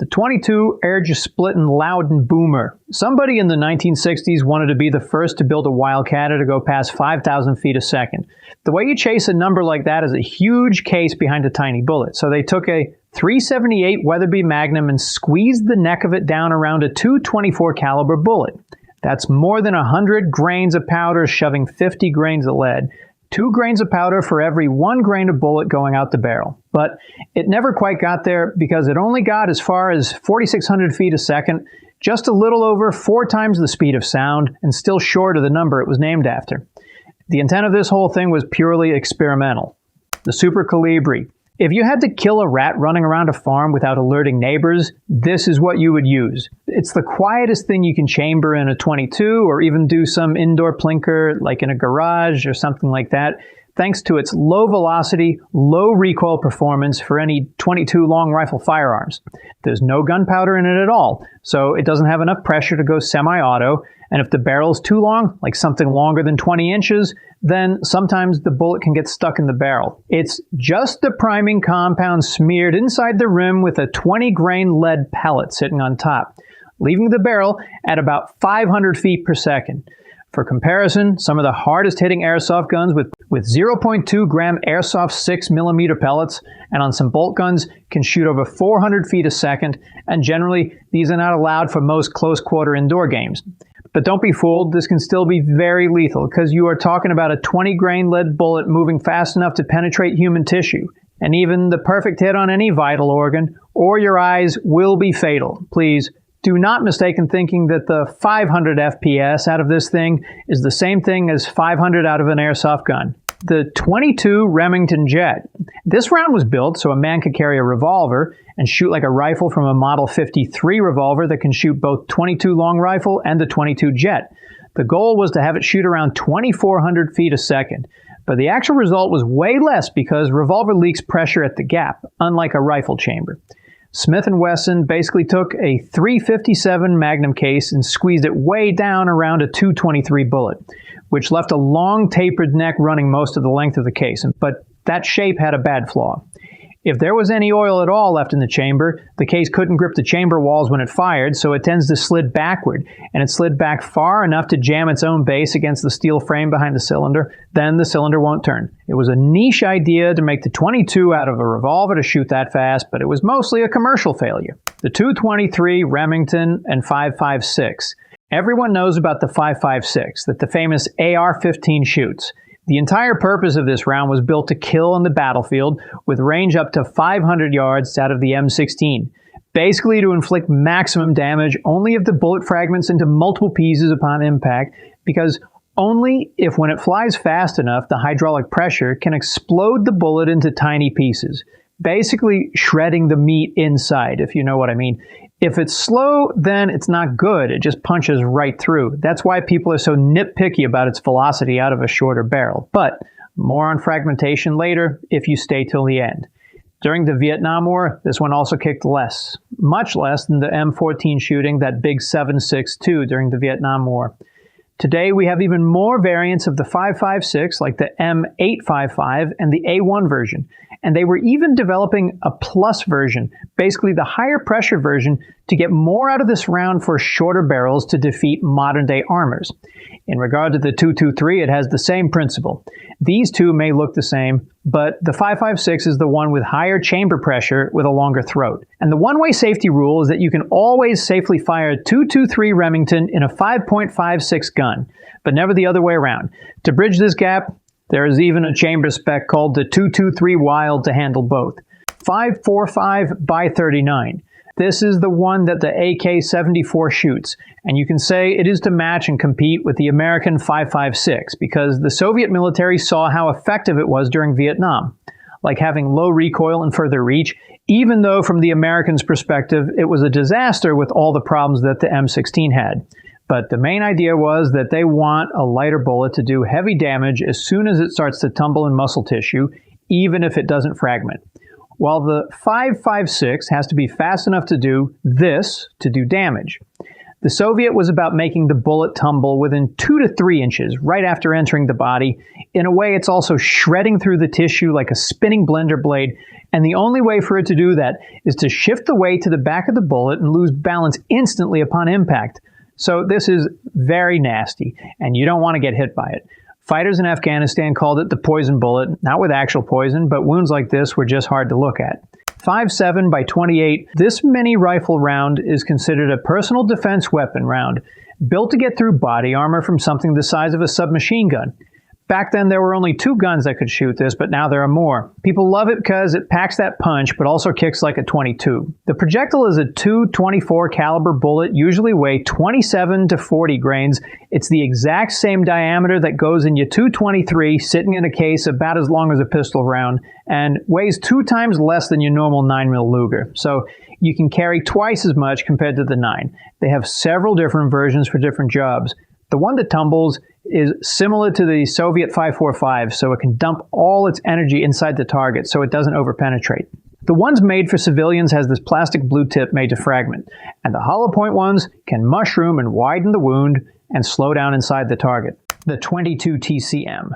The 22 Eargesplitten Loudenboomer. Somebody in the 1960s wanted to be the first to build a wildcat to go past 5,000 feet a second. The way you chase a number like that is a huge case behind a tiny bullet. So they took a .378 Weatherby Magnum and squeezed the neck of it down around a .224 caliber bullet. That's more than 100 grains of powder shoving 50 grains of lead. 2 grains of powder for every 1 grain of bullet going out the barrel. But it never quite got there because it only got as far as 4,600 feet a second, just a little over 4 times the speed of sound, and still short of the number it was named after. The intent of this whole thing was purely experimental. The Super Colibri. If you had to kill a rat running around a farm without alerting neighbors, this is what you would use. It's the quietest thing you can chamber in a .22 or even do some indoor plinker like in a garage or something like that, thanks to its low velocity, low recoil performance for any .22 long rifle firearms. There's no gunpowder in it at all, so it doesn't have enough pressure to go semi-auto, and if the barrel's too long, like something longer than 20 inches, then sometimes the bullet can get stuck in the barrel. It's just the priming compound smeared inside the rim with a 20-grain lead pellet sitting on top, leaving the barrel at about 500 feet per second. For comparison, some of the hardest-hitting airsoft guns with 0.2 gram airsoft 6mm pellets and on some bolt guns can shoot over 400 feet a second, and generally these are not allowed for most close-quarter indoor games. But don't be fooled, this can still be very lethal because you are talking about a 20-grain lead bullet moving fast enough to penetrate human tissue. And even the perfect hit on any vital organ or your eyes will be fatal. Please do not mistake in thinking that the 500 FPS out of this thing is the same thing as 500 out of an airsoft gun. The 22 Remington Jet. This round was built so a man could carry a revolver and shoot like a rifle from a Model 53 revolver that can shoot both .22 long rifle and the .22 Jet. The goal was to have it shoot around 2,400 feet a second, but the actual result was way less because revolver leaks pressure at the gap, unlike a rifle chamber. Smith & Wesson basically took a .357 Magnum case and squeezed it way down around a .223 bullet, which left a long tapered neck running most of the length of the case, but that shape had a bad flaw. If there was any oil at all left in the chamber, the case couldn't grip the chamber walls when it fired, so it tends to slid backward, and it slid back far enough to jam its own base against the steel frame behind the cylinder, then the cylinder won't turn. It was a niche idea to make the .22 out of a revolver to shoot that fast, but it was mostly a commercial failure. The .223 Remington and 5.56. Everyone knows about the 5.56 that the famous AR-15 shoots. The entire purpose of this round was built to kill on the battlefield with range up to 500 yards out of the M16. Basically to inflict maximum damage only if the bullet fragments into multiple pieces upon impact, because only if when it flies fast enough the hydraulic pressure can explode the bullet into tiny pieces. Basically shredding the meat inside, if you know what I mean. If it's slow, then it's not good. It just punches right through. That's why people are so nitpicky about its velocity out of a shorter barrel. But more on fragmentation later if you stay till the end. During the Vietnam War, this one also kicked less. Much less than the M14 shooting that big 7.62 during the Vietnam War. Today we have even more variants of the 5.56 like the M855 and the A1 version. And they were even developing a plus version, basically the higher pressure version, to get more out of this round for shorter barrels to defeat modern day armors. In regard to the .223, it has the same principle. These two may look the same, but the 5.56 is the one with higher chamber pressure with a longer throat. And the one-way safety rule is that you can always safely fire a .223 Remington in a 5.56 gun, but never the other way around. To bridge this gap, there is even a chamber spec called the .223 Wild to handle both. 5.45 by 39. This is the one that the AK-74 shoots, and you can say it is to match and compete with the American 5.56 because the Soviet military saw how effective it was during Vietnam, like having low recoil and further reach, even though from the Americans' perspective it was a disaster with all the problems that the M16 had. But the main idea was that they want a lighter bullet to do heavy damage as soon as it starts to tumble in muscle tissue, even if it doesn't fragment. While the 5.56 has to be fast enough to do this to do damage. The Soviet was about making the bullet tumble within 2 to 3 inches right after entering the body. In a way, it's also shredding through the tissue like a spinning blender blade, And the only way for it to do that is to shift the weight to the back of the bullet and lose balance instantly upon impact. So this is very nasty, and you don't want to get hit by it. Fighters in Afghanistan called it the poison bullet, not with actual poison, but wounds like this were just hard to look at. 5.7 by 28, this mini rifle round is considered a personal defense weapon round, built to get through body armor from something the size of a submachine gun. Back then, there were only 2 guns that could shoot this, but now there are more. People love it because it packs that punch, but also kicks like a .22. The projectile is a .224 caliber bullet, usually weigh 27 to 40 grains. It's the exact same diameter that goes in your .223, sitting in a case about as long as a pistol round, and weighs 2 times less than your normal 9mm Luger. So you can carry twice as much compared to the 9. They have several different versions for different jobs. The one that tumbles is similar to the Soviet 5.45, so it can dump all its energy inside the target so it doesn't overpenetrate. The ones made for civilians has this plastic blue tip made to fragment, and the hollow point ones can mushroom and widen the wound and slow down inside the target. The 22 TCM.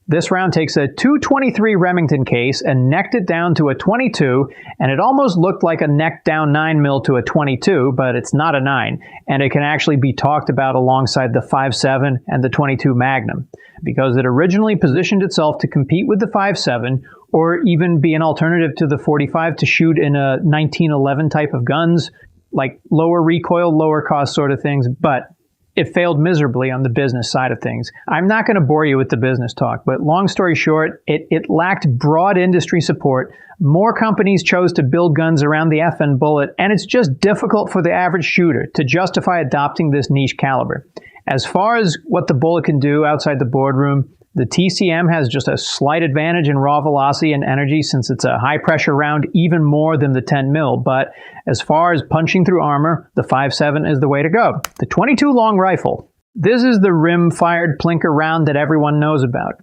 This round takes a .223 Remington case and necked it down to a .22, and it almost looked like a necked down 9mm to a .22, but it's not a 9, and it can actually be talked about alongside the 5.7 and the .22 Magnum, because it originally positioned itself to compete with the 5.7, or even be an alternative to the .45 to shoot in a 1911 type of guns, like lower recoil, lower cost sort of things, but it failed miserably on the business side of things. I'm not going to bore you with the business talk, but long story short, it lacked broad industry support. More companies chose to build guns around the FN bullet, and it's just difficult for the average shooter to justify adopting this niche caliber. As far as what the bullet can do outside the boardroom, the TCM has just a slight advantage in raw velocity and energy since it's a high-pressure round even more than the 10mm, but as far as punching through armor, the 5.7 is the way to go. The 22 long rifle. This is the rim-fired plinker round that everyone knows about.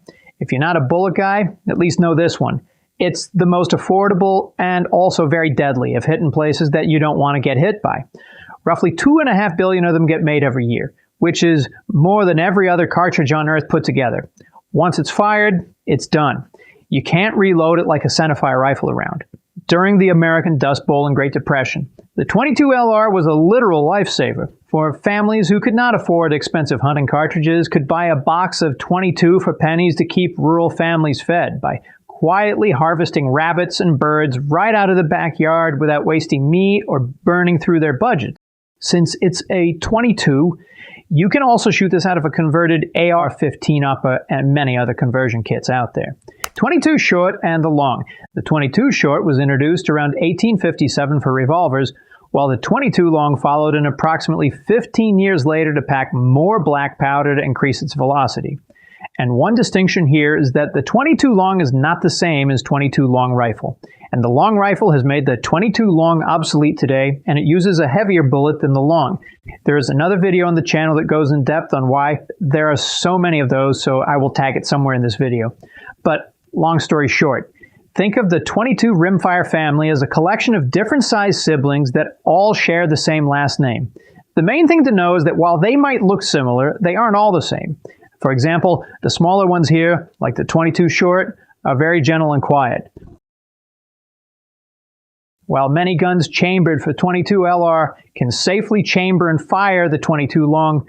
If you're not a bullet guy, at least know this one. It's the most affordable and also very deadly if hit in places that you don't want to get hit by. Roughly 2.5 billion of them get made every year, which is more than every other cartridge on Earth put together. Once it's fired, it's done. You can't reload it like a centerfire rifle round. During the American Dust Bowl and Great Depression, the 22 LR was a literal lifesaver. For families who could not afford expensive hunting cartridges, could buy a box of 22 for pennies to keep rural families fed by quietly harvesting rabbits and birds right out of the backyard without wasting meat or burning through their budget. Since it's a 22, you can also shoot this out of a converted AR-15 upper and many other conversion kits out there. 22 short and the long. The 22 short was introduced around 1857 for revolvers, while the 22 long followed in approximately 15 years later to pack more black powder to increase its velocity. And one distinction here is that the 22 long is not the same as 22 long rifle. And the long rifle has made the 22 long obsolete today, and it uses a heavier bullet than the long. There is another video on the channel that goes in depth on why. There are so many of those, so I will tag it somewhere in this video. But long story short, think of the 22 rimfire family as a collection of different sized siblings that all share the same last name. The main thing to know is that while they might look similar, they aren't all the same. For example, the smaller ones here, like the 22 short, are very gentle and quiet. While many guns chambered for 22 LR can safely chamber and fire the 22 long,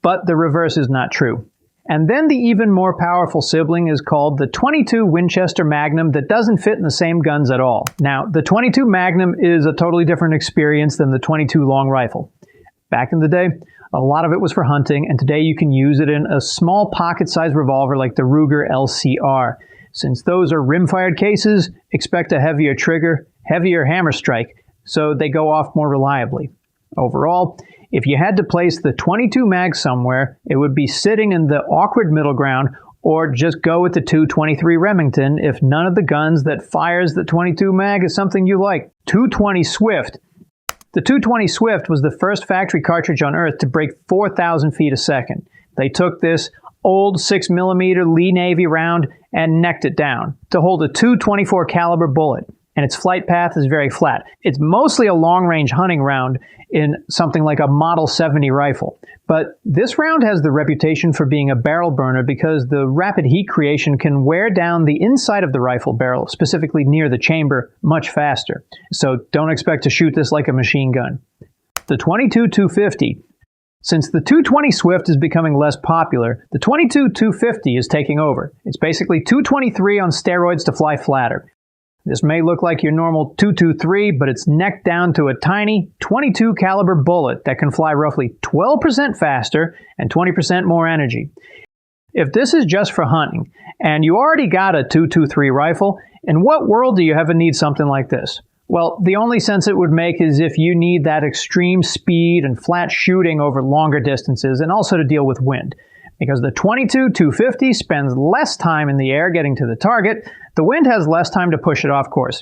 but the reverse is not true. And then the even more powerful sibling is called the 22 Winchester Magnum that doesn't fit in the same guns at all. Now, the 22 Magnum is a totally different experience than the 22 long rifle. Back in the day, a lot of it was for hunting, and today you can use it in a small pocket-sized revolver like the Ruger LCR. Since those are rim-fired cases, expect a heavier trigger, heavier hammer strike, so they go off more reliably. Overall, if you had to place the 22 mag somewhere, it would be sitting in the awkward middle ground, or just go with the .223 Remington if none of the guns that fires the 22 mag is something you like. .220 Swift. The .220 Swift was the first factory cartridge on Earth to break 4,000 feet a second. They took this old 6mm Lee Navy round and necked it down to hold a .224 caliber bullet. and its flight path is very flat. It's mostly a long-range hunting round in something like a Model 70 rifle. But this round has the reputation for being a barrel burner because the rapid heat creation can wear down the inside of the rifle barrel, specifically near the chamber, much faster. So don't expect to shoot this like a machine gun. The 22-250. Since the 220 Swift is becoming less popular, the 22-250 is taking over. It's basically 223 on steroids to fly flatter. This may look like your normal 223, but it's necked down to a tiny 22 caliber bullet that can fly roughly 12% faster and 20% more energy. If this is just for hunting, and you already got a 223 rifle, in what world do you ever need something like this? Well, the only sense it would make is if you need that extreme speed and flat shooting over longer distances and also to deal with wind. Because the 22-250 spends less time in the air getting to the target, the wind has less time to push it off course.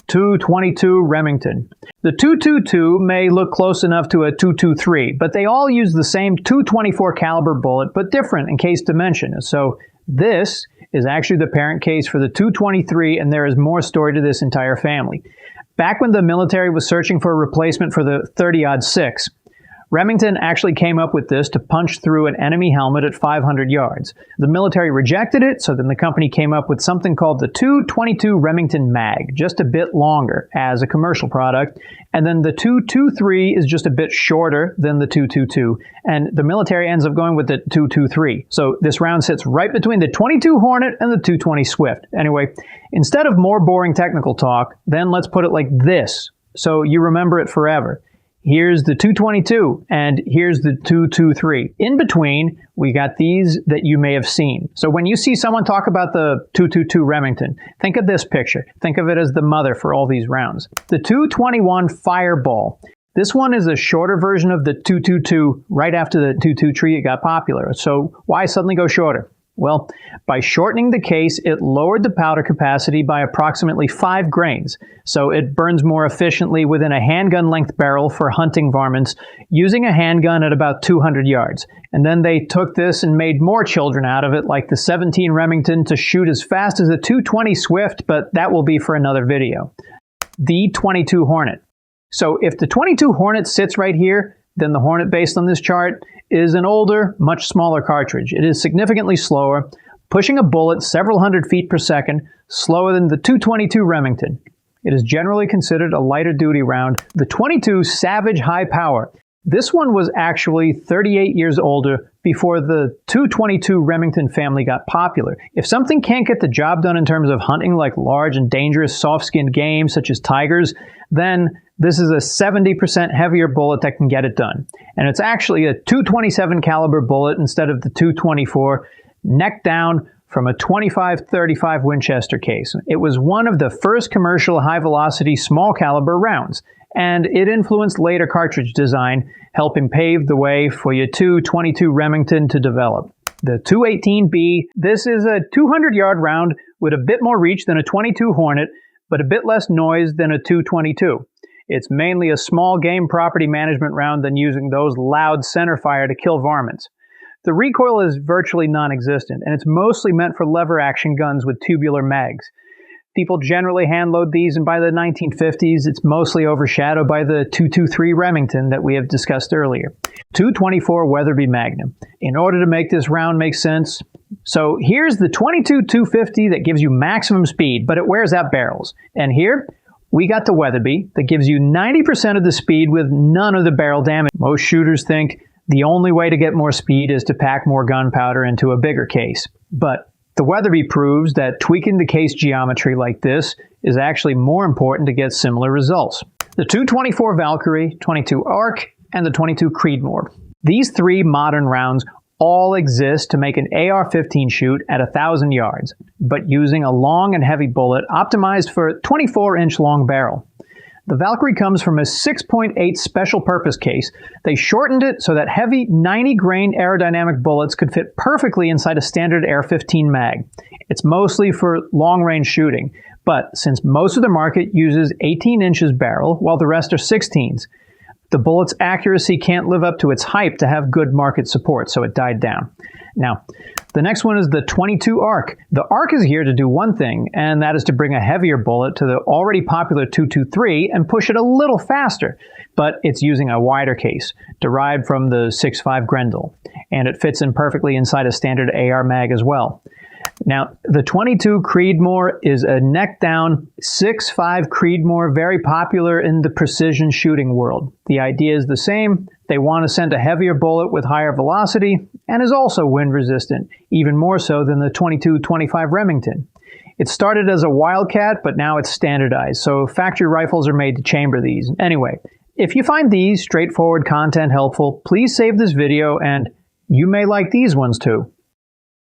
222 Remington. The 222 may look close enough to a 223, but they all use the same 224 caliber bullet, but different in case dimension. So this is actually the parent case for the 223, and there is more story to this entire family. Back when the military was searching for a replacement for the 30-06, Remington actually came up with this to punch through an enemy helmet at 500 yards. The military rejected it, so then the company came up with something called the 222 Remington Mag, just a bit longer as a commercial product, and then the 223 is just a bit shorter than the 222, and the military ends up going with the 223. So this round sits right between the 22 Hornet and the 220 Swift. Anyway, instead of more boring technical talk, then let's put it like this, so you remember it forever. Here's the 222, and here's the 223. In between, we got these that you may have seen. So when you see someone talk about the 222 Remington, think of this picture. Think of it as the mother for all these rounds. The 221 Fireball. This one is a shorter version of the 222 right after the 223 it got popular. So why suddenly go shorter? Well, by shortening the case, it lowered the powder capacity by approximately 5 grains, so it burns more efficiently within a handgun-length barrel for hunting varmints, using a handgun at about 200 yards. And then they took this and made more children out of it, like the 17 Remington, to shoot as fast as the 220 Swift, but that will be for another video. The 22 Hornet. So if the 22 Hornet sits right here, then the Hornet based on this chart is an older, much smaller cartridge. It is significantly slower, pushing a bullet several hundred feet per second, slower than the 222 Remington. It is generally considered a lighter duty round. The 22 Savage High Power. This one was actually 38 years older before the 222 Remington family got popular. If something can't get the job done in terms of hunting like large and dangerous soft-skinned game such as tigers, then this is a 70% heavier bullet that can get it done. And it's actually a 227 caliber bullet instead of the 224, neck down from a 25-35 Winchester case. It was one of the first commercial high-velocity small caliber rounds, and it influenced later cartridge design, helping pave the way for your 222 Remington to develop. The 218B, this is a 200-yard round with a bit more reach than a 22 Hornet, but a bit less noise than a 222. It's mainly a small game property management round than using those loud centerfire to kill varmints. The recoil is virtually non-existent, and it's mostly meant for lever-action guns with tubular mags. People generally hand-load these, and by the 1950s, it's mostly overshadowed by the 223 Remington that we have discussed earlier. 224 Weatherby Magnum. In order to make this round make sense, so here's the 22-250 that gives you maximum speed, but it wears out barrels. And here, we got the Weatherby that gives you 90% of the speed with none of the barrel damage. Most shooters think the only way to get more speed is to pack more gunpowder into a bigger case. But the Weatherby proves that tweaking the case geometry like this is actually more important to get similar results. The 224 Valkyrie, 22 Arc, and the 22 Creedmoor. These 3 modern rounds all exist to make an AR-15 shoot at 1,000 yards, but using a long and heavy bullet optimized for a 24-inch long barrel. The Valkyrie comes from a 6.8 special purpose case. They shortened it so that heavy 90-grain aerodynamic bullets could fit perfectly inside a standard AR-15 mag. It's mostly for long-range shooting, but since most of the market uses 18 inches barrel while the rest are 16s, the bullet's accuracy can't live up to its hype to have good market support, so it died down. Now, The next one is the .22 ARC. The ARC is here to do one thing, and that is to bring a heavier bullet to the already popular .223 and push it a little faster. But it's using a wider case, derived from the 6.5 Grendel, and it fits in perfectly inside a standard AR mag as well. Now, the .22 Creedmoor is a neck-down 6.5 Creedmoor, very popular in the precision shooting world. The idea is the same. They want to send a heavier bullet with higher velocity, and is also wind-resistant, even more so than the .22-25 Remington. It started as a wildcat, but now it's standardized, so factory rifles are made to chamber these. Anyway, if you find these straightforward content helpful, please save this video, and you may like these ones too.